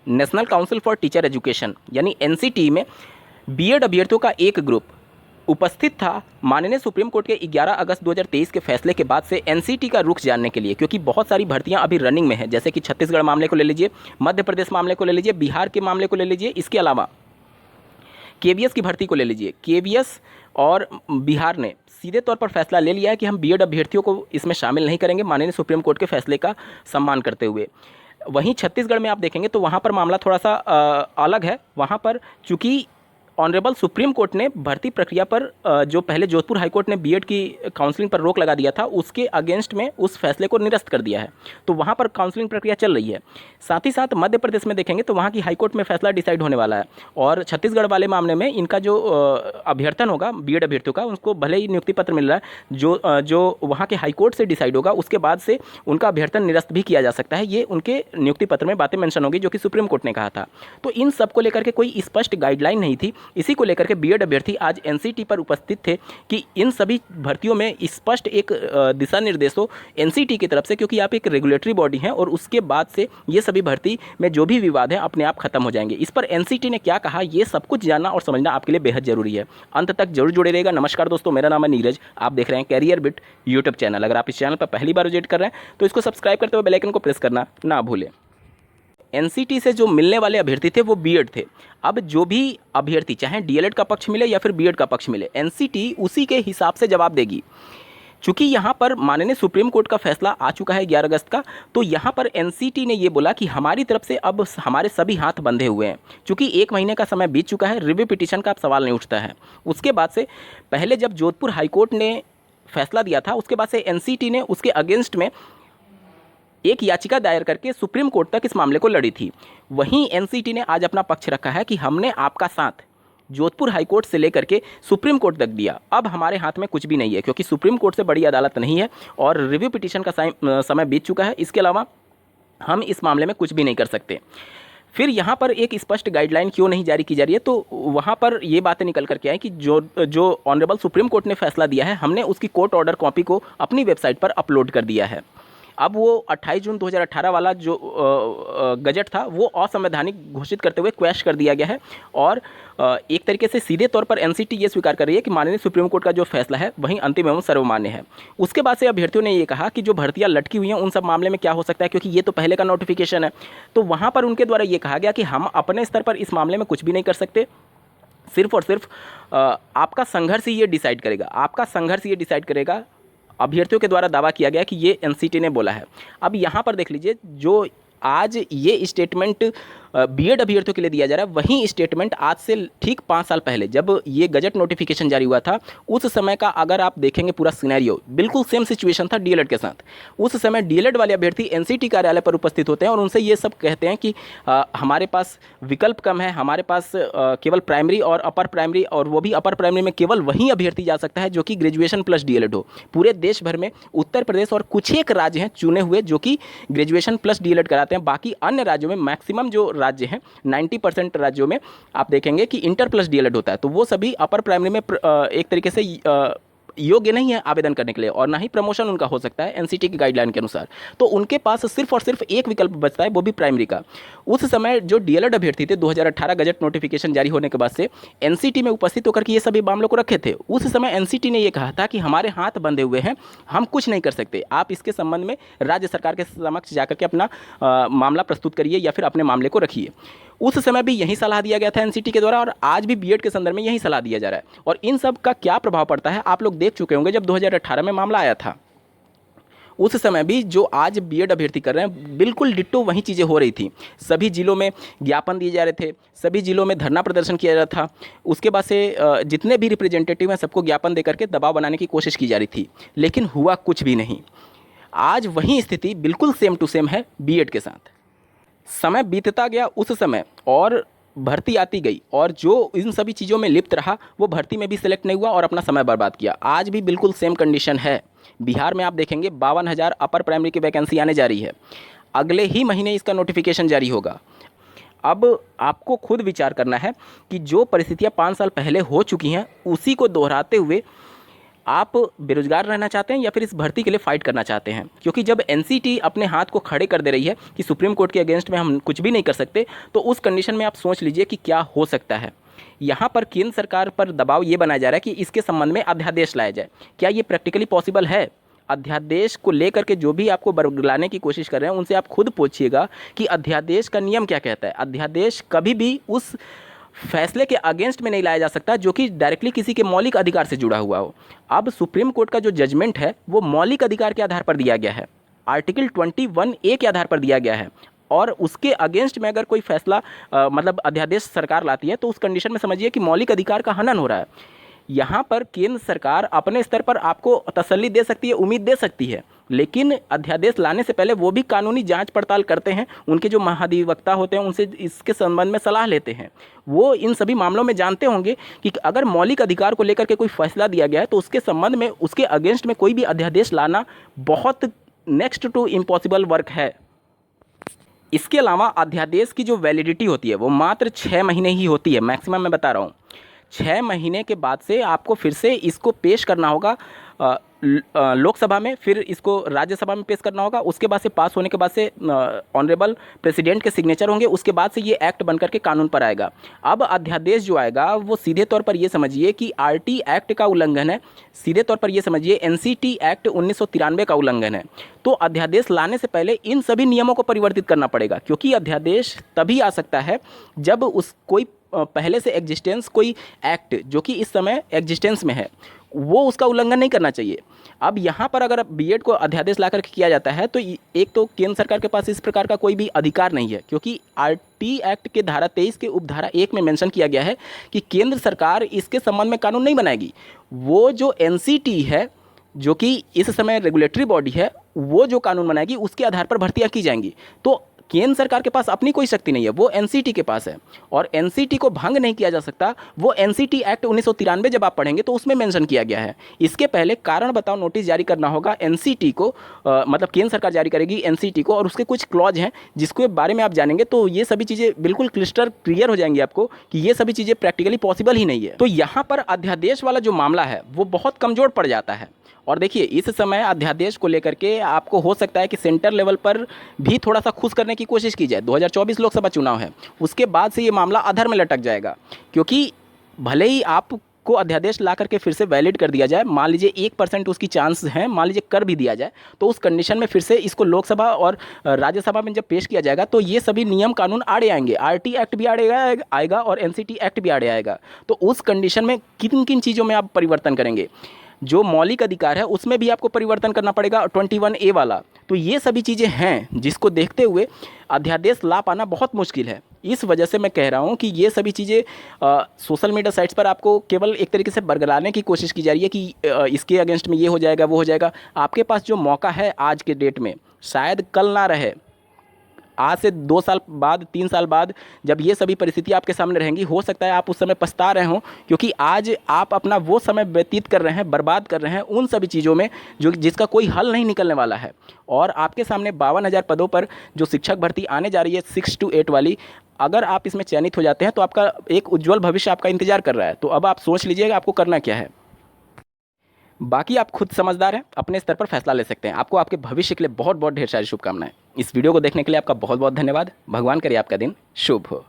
National council for teacher education यानी NCT में BEd अभ्यर्थियों का एक ग्रुप उपस्थित था माननीय सुप्रीम कोर्ट के 11 अगस्त 2023 के फैसले के बाद से एनसीटी का रुख जानने के लिए, क्योंकि बहुत सारी भर्तियां अभी रनिंग में हैं, जैसे कि छत्तीसगढ़ मामले को ले लीजिए, मध्य प्रदेश मामले को ले लीजिए, बिहार के मामले को ले लीजिए, इसके अलावा केवीएस की भर्ती को ले लीजिए। केवीएस और बिहार ने सीधे तौर पर फैसला ले लिया है कि हम बीएड अभ्यर्थियों को इसमें शामिल नहीं करेंगे, माननीय सुप्रीम कोर्ट के फैसले का सम्मान करते हुए। वहीं छत्तीसगढ़ में आप देखेंगे तो वहाँ पर मामला थोड़ा सा अलग है। वहाँ पर चूँकि ऑनरेबल सुप्रीम कोर्ट ने भर्ती प्रक्रिया पर जो पहले जोधपुर हाईकोर्ट ने बीएड की काउंसलिंग पर रोक लगा दिया था, उसके अगेंस्ट में उस फैसले को निरस्त कर दिया है। तो वहाँ पर काउंसलिंग प्रक्रिया चल रही है। साथ ही साथ मध्य प्रदेश में देखेंगे तो वहाँ की हाईकोर्ट में फैसला डिसाइड होने वाला है, और छत्तीसगढ़ वाले मामले में इनका जो अभ्यर्थन होगा बीएड अभ्यर्थियों का, उनको भले ही नियुक्ति पत्र मिल रहा है, जो वहाँ के हाईकोर्ट से डिसाइड होगा, उसके बाद से उनका अभ्यर्थन निरस्त भी किया जा सकता है। ये उनके नियुक्ति पत्र में बातें मेंशन होगी जो कि सुप्रीम कोर्ट ने कहा था। तो इन सब को लेकर के कोई स्पष्ट गाइडलाइन नहीं थी। इसी को लेकर के बीएड अभ्यर्थी आज एनसीटी पर उपस्थित थे कि इन सभी भर्तियों में स्पष्ट एक दिशा निर्देशों एनसीटी की तरफ से, क्योंकि आप एक रेगुलेटरी बॉडी हैं और उसके बाद से ये सभी भर्ती में जो भी विवाद है अपने आप खत्म हो जाएंगे। इस पर एनसीटी ने क्या कहा, ये सब कुछ जानना और समझना आपके लिए बेहद जरूरी है। अंत तक जरूर जुड़े रहेगा। नमस्कार दोस्तों, मेरा नाम है नीरज, आप देख रहे हैं कैरियर बिट यूट्यूब चैनल। अगर आप इस चैनल पर पहली बार विजिट कर रहे हैं तो इसको सब्सक्राइब करते हुए बेल आइकन को प्रेस करना ना भूलें। एनसीटी से जो मिलने वाले अभ्यर्थी थे वो बीएड थे। अब जो भी अभ्यर्थी चाहे डीएलएड का पक्ष मिले या फिर बीएड का पक्ष मिले, एनसीटी उसी के हिसाब से जवाब देगी। चूंकि यहाँ पर माननीय सुप्रीम कोर्ट का फैसला आ चुका है 11 अगस्त का, तो यहाँ पर एनसीटी ने ये बोला कि हमारी तरफ से अब हमारे सभी हाथ बंधे हुए हैं। चूंकि 1 महीने का समय बीत चुका है, रिव्यू पिटीशन का अब सवाल नहीं उठता है। उसके बाद से पहले जब जोधपुर हाईकोर्ट ने फैसला दिया था, उसके बाद से एनसीटी ने उसके अगेंस्ट में एक याचिका दायर करके सुप्रीम कोर्ट तक इस मामले को लड़ी थी। वहीं एनसीटी ने आज अपना पक्ष रखा है कि हमने आपका साथ जोधपुर हाईकोर्ट से लेकर के सुप्रीम कोर्ट तक दिया, अब हमारे हाथ में कुछ भी नहीं है, क्योंकि सुप्रीम कोर्ट से बड़ी अदालत नहीं है और रिव्यू पिटीशन का समय बीत चुका है। इसके अलावा हम इस मामले में कुछ भी नहीं कर सकते। फिर यहाँ पर एक स्पष्ट गाइडलाइन क्यों नहीं जारी की जा रही है, तो वहाँ पर ये बातें निकल करके आई कि जो ऑनरेबल सुप्रीम कोर्ट ने फैसला दिया है, हमने उसकी कोर्ट ऑर्डर कॉपी को अपनी वेबसाइट पर अपलोड कर दिया है। अब वो 28 जून 2018 वाला जो गजट था वो असंवैधानिक घोषित करते हुए क्वैश कर दिया गया है, और एक तरीके से सीधे तौर पर एनसीटी ये स्वीकार कर रही है कि माननीय सुप्रीम कोर्ट का जो फैसला है वही अंतिम एवं सर्वमान्य है। उसके बाद से अभ्यर्थियों ने ये कहा कि जो भर्तियां लटकी हुई हैं उन सब मामले में क्या हो सकता है, क्योंकि ये तो पहले का नोटिफिकेशन है। तो वहाँ पर उनके द्वारा ये कहा गया कि हम अपने स्तर पर इस मामले में कुछ भी नहीं कर सकते, सिर्फ और सिर्फ आपका संघर्ष ही ये डिसाइड करेगा, आपका संघर्ष ये डिसाइड करेगा। अभ्यर्थियों के द्वारा दावा किया गया कि ये एनसीटी ने बोला है। अब यहाँ पर देख लीजिए, जो आज ये स्टेटमेंट बीएड अभ्यर्थियों के लिए दिया जा रहा है, वही स्टेटमेंट आज से ठीक 5 साल पहले जब ये गजट नोटिफिकेशन जारी हुआ था, उस समय का अगर आप देखेंगे पूरा सिनेरियो, बिल्कुल सेम सिचुएशन था डीएलएड के साथ। उस समय डीएलएड वाले अभ्यर्थी एनसीटी कार्यालय पर उपस्थित होते हैं और उनसे ये सब कहते हैं कि हमारे पास विकल्प कम है, हमारे पास केवल प्राइमरी और अपर प्राइमरी, और वो भी अपर प्राइमरी में केवल वही अभ्यर्थी जा सकता है जो कि ग्रेजुएशन प्लस डीएलएड हो। पूरे देश भर में उत्तर प्रदेश और कुछ एक राज्य हैं चुने हुए जो कि ग्रेजुएशन प्लस डीएलएड कराते हैं। बाकी अन्य राज्यों में मैक्सिमम जो राज्य हैं 90% राज्यों में आप देखेंगे कि इंटर प्लस डीएलएड होता है। तो वो सभी अपर प्राइमरी में एक तरीके से योग्य नहीं है आवेदन करने के लिए, और ना ही प्रमोशन उनका हो सकता है एनसीटी की गाइडलाइन के अनुसार। तो उनके पास सिर्फ और सिर्फ एक विकल्प बचता है, वो भी प्राइमरी का। उस समय जो डीएलएड अभ्यर्थी थे 2018 गजट नोटिफिकेशन जारी होने के बाद से एनसीटी में उपस्थित होकर के ये सभी मामलों को रखे थे। उस समय एनसीटी ने ये कहा था कि हमारे हाथ बंधे हुए हैं, हम कुछ नहीं कर सकते, आप इसके संबंध में राज्य सरकार के समक्ष जाकर के अपना मामला प्रस्तुत करिए या फिर अपने मामले को रखिए। उस समय भी यही सलाह दिया गया था एनसीटी के द्वारा, और आज भी बीएड के संदर्भ में यही सलाह दिया जा रहा है। और इन सब का क्या प्रभाव पड़ता है आप लोग देख चुके होंगे। जब 2018 में मामला आया था, उस समय भी जो आज बीएड अभ्यर्थी कर रहे हैं बिल्कुल डिट्टो वही चीज़ें हो रही थी। सभी जिलों में ज्ञापन दिए जा रहे थे, सभी जिलों में धरना प्रदर्शन किया जा रहा था। उसके बाद से जितने भी रिप्रेजेंटेटिव हैं सबको ज्ञापन देकर के दबाव बनाने की कोशिश की जा रही थी, लेकिन हुआ कुछ भी नहीं। आज वही स्थिति बिल्कुल सेम टू सेम है बीएड के साथ। समय बीतता गया उस समय, और भर्ती आती गई, और जो इन सभी चीज़ों में लिप्त रहा वो भर्ती में भी सिलेक्ट नहीं हुआ और अपना समय बर्बाद किया। आज भी बिल्कुल सेम कंडीशन है। बिहार में आप देखेंगे 52,000 अपर प्राइमरी की वैकेंसी आने जा रही है। अगले ही महीने इसका नोटिफिकेशन जारी होगा। अब आपको खुद विचार करना है कि जो परिस्थितियां 5 साल पहले हो चुकी हैं उसी को दोहराते हुए आप बेरोजगार रहना चाहते हैं या फिर इस भर्ती के लिए फाइट करना चाहते हैं? क्योंकि जब एनसीटी अपने हाथ को खड़े कर दे रही है कि सुप्रीम कोर्ट के अगेंस्ट में हम कुछ भी नहीं कर सकते, तो उस कंडीशन में आप सोच लीजिए कि क्या हो सकता है। यहाँ पर केंद्र सरकार पर दबाव ये बनाया जा रहा है कि इसके संबंध में अध्यादेश लाया जाए। क्या ये प्रैक्टिकली पॉसिबल है? अध्यादेश को लेकर के जो भी आपको बरगलाने की कोशिश कर रहे हैं उनसे आप खुद पूछिएगा कि अध्यादेश का नियम क्या कहता है। अध्यादेश कभी भी उस फैसले के अगेंस्ट में नहीं लाया जा सकता जो कि डायरेक्टली किसी के मौलिक अधिकार से जुड़ा हुआ हो। अब सुप्रीम कोर्ट का जो जजमेंट है वो मौलिक अधिकार के आधार पर दिया गया है, आर्टिकल 21A के आधार पर दिया गया है, और उसके अगेंस्ट में अगर कोई फैसला मतलब अध्यादेश सरकार लाती है तो उस कंडीशन में समझिए कि मौलिक अधिकार का हनन हो रहा है। यहाँ पर केंद्र सरकार अपने स्तर पर आपको तसल्ली दे सकती है, उम्मीद दे सकती है, लेकिन अध्यादेश लाने से पहले वो भी कानूनी जांच पड़ताल करते हैं। उनके जो महाधिवक्ता होते हैं उनसे इसके संबंध में सलाह लेते हैं। वो इन सभी मामलों में जानते होंगे कि अगर मौलिक अधिकार को लेकर के कोई फैसला दिया गया है तो उसके संबंध में उसके अगेंस्ट में कोई भी अध्यादेश लाना बहुत नेक्स्ट टू इम्पॉसिबल वर्क है। इसके अलावा अध्यादेश की जो वैलिडिटी होती है वो मात्र 6 महीने ही होती है, मैक्सिमम मैं बता रहा हूँ। 6 महीने के बाद से आपको फिर से इसको पेश करना होगा लोकसभा में, फिर इसको राज्यसभा में पेश करना होगा। उसके बाद से पास होने के बाद से ऑनरेबल प्रेसिडेंट के सिग्नेचर होंगे। उसके बाद से ये एक्ट बनकर के कानून पर आएगा। अब अध्यादेश जो आएगा वो सीधे तौर पर ये समझिए कि आरटी एक्ट का उल्लंघन है, सीधे तौर पर ये समझिए एनसीटी एक्ट 1993 का उल्लंघन है। तो अध्यादेश लाने से पहले इन सभी नियमों को परिवर्तित करना पड़ेगा, क्योंकि अध्यादेश तभी आ सकता है जब उस कोई पहले से एग्जिस्टेंस कोई एक्ट जो कि इस समय एग्जिस्टेंस में है वो उसका उल्लंघन नहीं करना चाहिए। अब यहाँ पर अगर बीएड को अध्यादेश ला करके किया जाता है तो एक तो केंद्र सरकार के पास इस प्रकार का कोई भी अधिकार नहीं है, क्योंकि आरटी एक्ट के धारा 23 के उपधारा 1 में मेंशन किया गया है कि केंद्र सरकार इसके संबंध में कानून नहीं बनाएगी। वो जो एनसीटी है जो कि इस समय रेगुलेटरी बॉडी है, वो जो कानून बनाएगी उसके आधार पर भर्तियाँ की जाएंगी। तो केंद्र सरकार के पास अपनी कोई शक्ति नहीं है, वो एनसीटी के पास है, और एनसीटी को भंग नहीं किया जा सकता। वो एनसीटी एक्ट 1993 जब आप पढ़ेंगे तो उसमें मेंशन किया गया है। इसके पहले कारण बताओ नोटिस जारी करना होगा एनसीटी को, मतलब केंद्र सरकार जारी करेगी एनसीटी को, और उसके कुछ क्लॉज हैं जिसके बारे में आप जानेंगे तो ये सभी चीज़ें बिल्कुल क्लिस्टर क्लियर हो जाएंगी आपको कि ये सभी चीज़ें प्रैक्टिकली पॉसिबल ही नहीं है। तो यहाँ पर अध्यादेश वाला जो मामला है वो बहुत कमज़ोर पड़ जाता है। और देखिए इस समय अध्यादेश को लेकर के आपको हो सकता है कि सेंटर लेवल पर भी थोड़ा सा खुश करने की कोशिश की जाए। 2024 लोकसभा चुनाव है, उसके बाद से ये मामला अधर में लटक जाएगा, क्योंकि भले ही आपको अध्यादेश ला करके फिर से वैलिड कर दिया जाए, मान लीजिए 1% उसकी चांस है, मान लीजिए कर भी दिया जाए, तो उस कंडीशन में फिर से इसको लोकसभा और राज्यसभा में जब पेश किया जाएगा तो ये सभी नियम कानून आड़े आएंगे, आरटी एक्ट भी आड़े आएगा और एनसीटी एक्ट भी आड़े आएगा। तो उस कंडीशन में किन किन चीज़ों में आप परिवर्तन करेंगे? जो मौलिक अधिकार है उसमें भी आपको परिवर्तन करना पड़ेगा, 21A वाला। तो ये सभी चीज़ें हैं जिसको देखते हुए अध्यादेश ला पाना बहुत मुश्किल है। इस वजह से मैं कह रहा हूँ कि ये सभी चीज़ें सोशल मीडिया साइट्स पर आपको केवल एक तरीके से बरगलाने की कोशिश की जा रही है कि इसके अगेंस्ट में ये हो जाएगा वो हो जाएगा। आपके पास जो मौका है आज के डेट में शायद कल ना रहे, आज से 2 साल बाद 3 साल बाद जब ये सभी परिस्थितियाँ आपके सामने रहेंगी, हो सकता है आप उस समय पछता रहे हों, क्योंकि आज आप अपना वो समय व्यतीत कर रहे हैं, बर्बाद कर रहे हैं उन सभी चीज़ों में जो जिसका कोई हल नहीं निकलने वाला है। और आपके सामने 52,000 पदों पर जो शिक्षक भर्ती आने जा रही है 6 to 8 वाली, अगर आप इसमें चयनित हो जाते हैं तो आपका एक उज्ज्वल भविष्य आपका इंतजार कर रहा है। तो अब आप सोच लीजिएगा आपको करना क्या है। बाकी आप खुद समझदार हैं, अपने स्तर पर फैसला ले सकते हैं। आपको आपके भविष्य के लिए बहुत बहुत ढेर सारी शुभकामनाएं। इस वीडियो को देखने के लिए आपका बहुत बहुत धन्यवाद। भगवान करे आपका दिन शुभ हो।